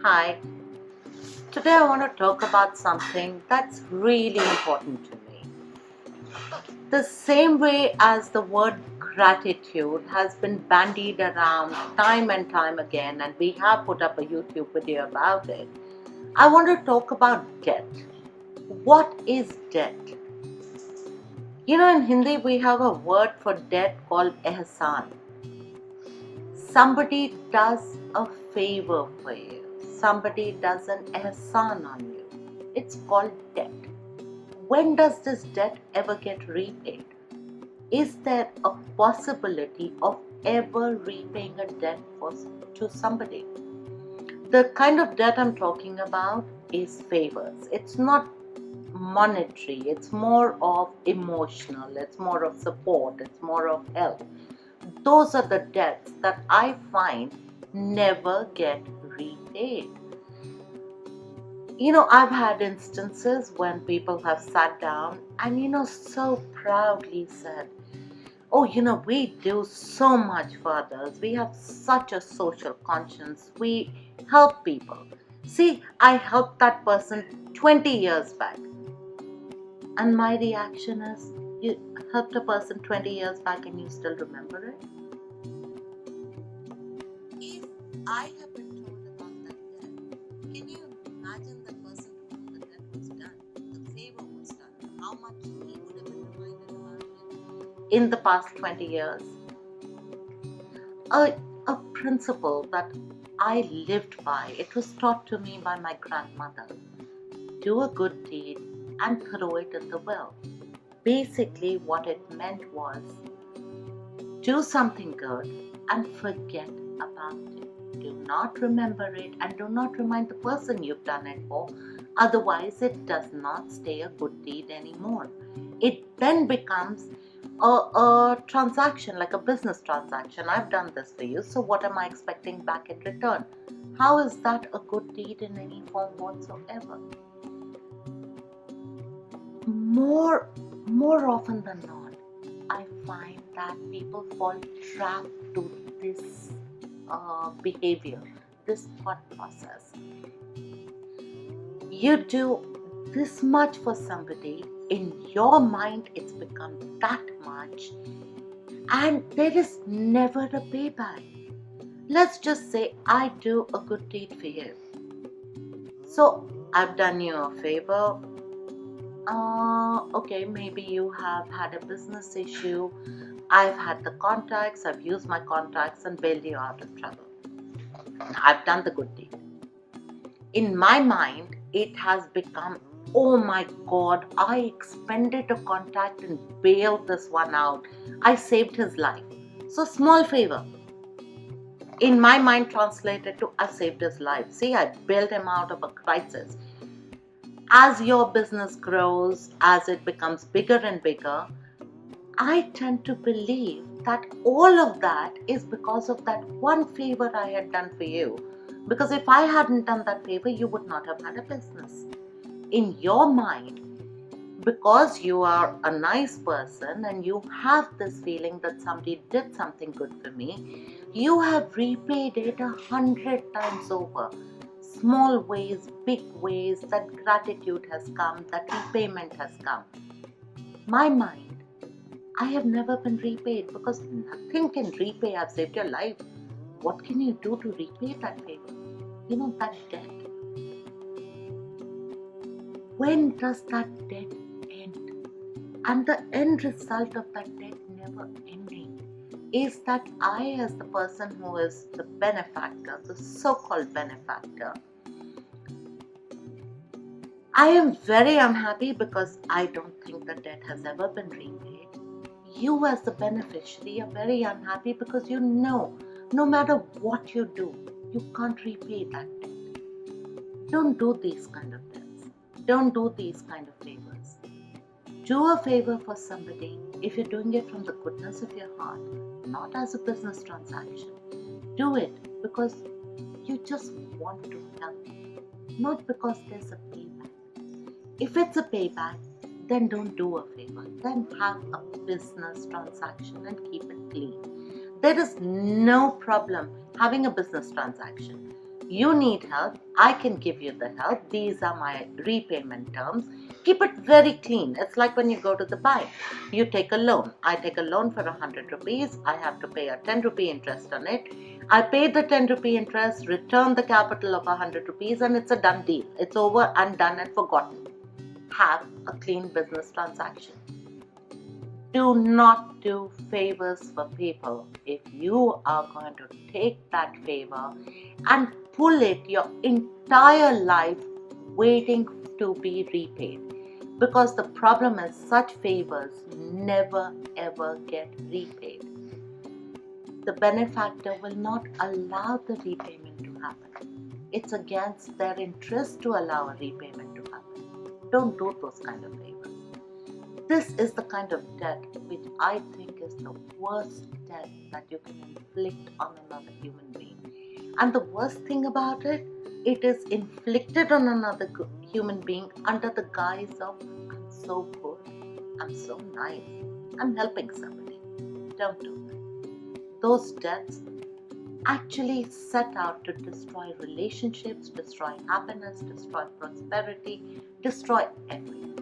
Hi, today I want to talk about something that's really important to me. The same way as the word gratitude has been bandied around time and time again, and we have put up a YouTube video about it, I want to talk about debt. What is debt? In Hindi, we have a word for debt called Ahsaan. Somebody does a favor for you, somebody does an Ahsaan on you. It's called debt. When does this debt ever get repaid? Is there a possibility of ever repaying a debt to somebody? The kind of debt I'm talking about is favors. It's not monetary, it's more of emotional, it's more of support, it's more of help. Those are the debts that I find never get repaid. I've had instances when people have sat down and, so proudly said, oh, we do so much for others. We have such a social conscience. We help people. See, I helped that person 20 years back. And my reaction is, you helped a person 20 years back and you still remember it? If I have been told about that debt, can you imagine the person to whom the debt was done, the favor was done, how much he would have been reminded about it in the past 20 years? A, a principle that I lived by, it was taught to me by my grandmother. Do a good deed and throw it in the well. Basically, what it meant was do something good and forget about it. Do not remember it and do not remind the person you've done it for. Otherwise, it does not stay a good deed anymore. It then becomes a transaction, like a business transaction. I've done this for you, so what am I expecting back in return? How is that a good deed in any form whatsoever? More often than not, I find that people fall trapped to this behavior, this thought process. You do this much for somebody, in your mind it's become that much, and there is never a payback. Let's just say I do a good deed for you. So I've done you a favor. Okay, maybe you have had a business issue. I've had the contacts, I've used my contacts and bailed you out of trouble. I've done the good deed. In my mind, it has become, oh my God, I expended a contact and bailed this one out. I saved his life. So, small favor. In my mind, translated to I saved his life. See, I bailed him out of a crisis. As your business grows, as it becomes bigger and bigger, I tend to believe that all of that is because of that one favor I had done for you. Because if I hadn't done that favor, you would not have had a business. In your mind, because you are a nice person and you have this feeling that somebody did something good for me, you have repaid it 100 times over. Small ways, big ways, that gratitude has come, that repayment has come. My mind, I have never been repaid because nothing can repay. I've saved your life. What can you do to repay that favor? That debt. When does that debt end? And the end result of that debt never ending is that I, as the person who is the benefactor, the so-called benefactor, I am very unhappy because I don't think the debt has ever been repaid. You, as the beneficiary, are very unhappy because no matter what you do, you can't repay that debt. Don't do these kind of debts. Don't do these kind of favors. Do a favor for somebody if you're doing it from the goodness of your heart, not as a business transaction. Do it because you just want to help, not because there's a payback. If it's a payback, then don't do a favor. Then have a business transaction and keep it clean. There is no problem having a business transaction. You need help, I can give you the help. These are my repayment terms. Keep it very clean. It's like when you go to the bank. You take a loan. I take a loan for 100 rupees. I have to pay a 10 rupee interest on it. I pay the 10 rupee interest, return the capital of 100 rupees, and it's a done deal. It's over and done and forgotten. Have a clean business transaction. Do not do favors for people. If you are going to take that favor and pull it your entire life waiting to be repaid, because the problem is such favors never ever get repaid. The benefactor will not allow the repayment to happen. It's against their interest to allow a repayment to happen. Don't do those kind of favors. This is the kind of debt which I think is the worst debt that you can inflict on another human being. And the worst thing about it, it is inflicted on another human being under the guise of, I'm so good, I'm so nice, I'm helping somebody. Don't do that. Those debts actually set out to destroy relationships, destroy happiness, destroy prosperity, destroy everything.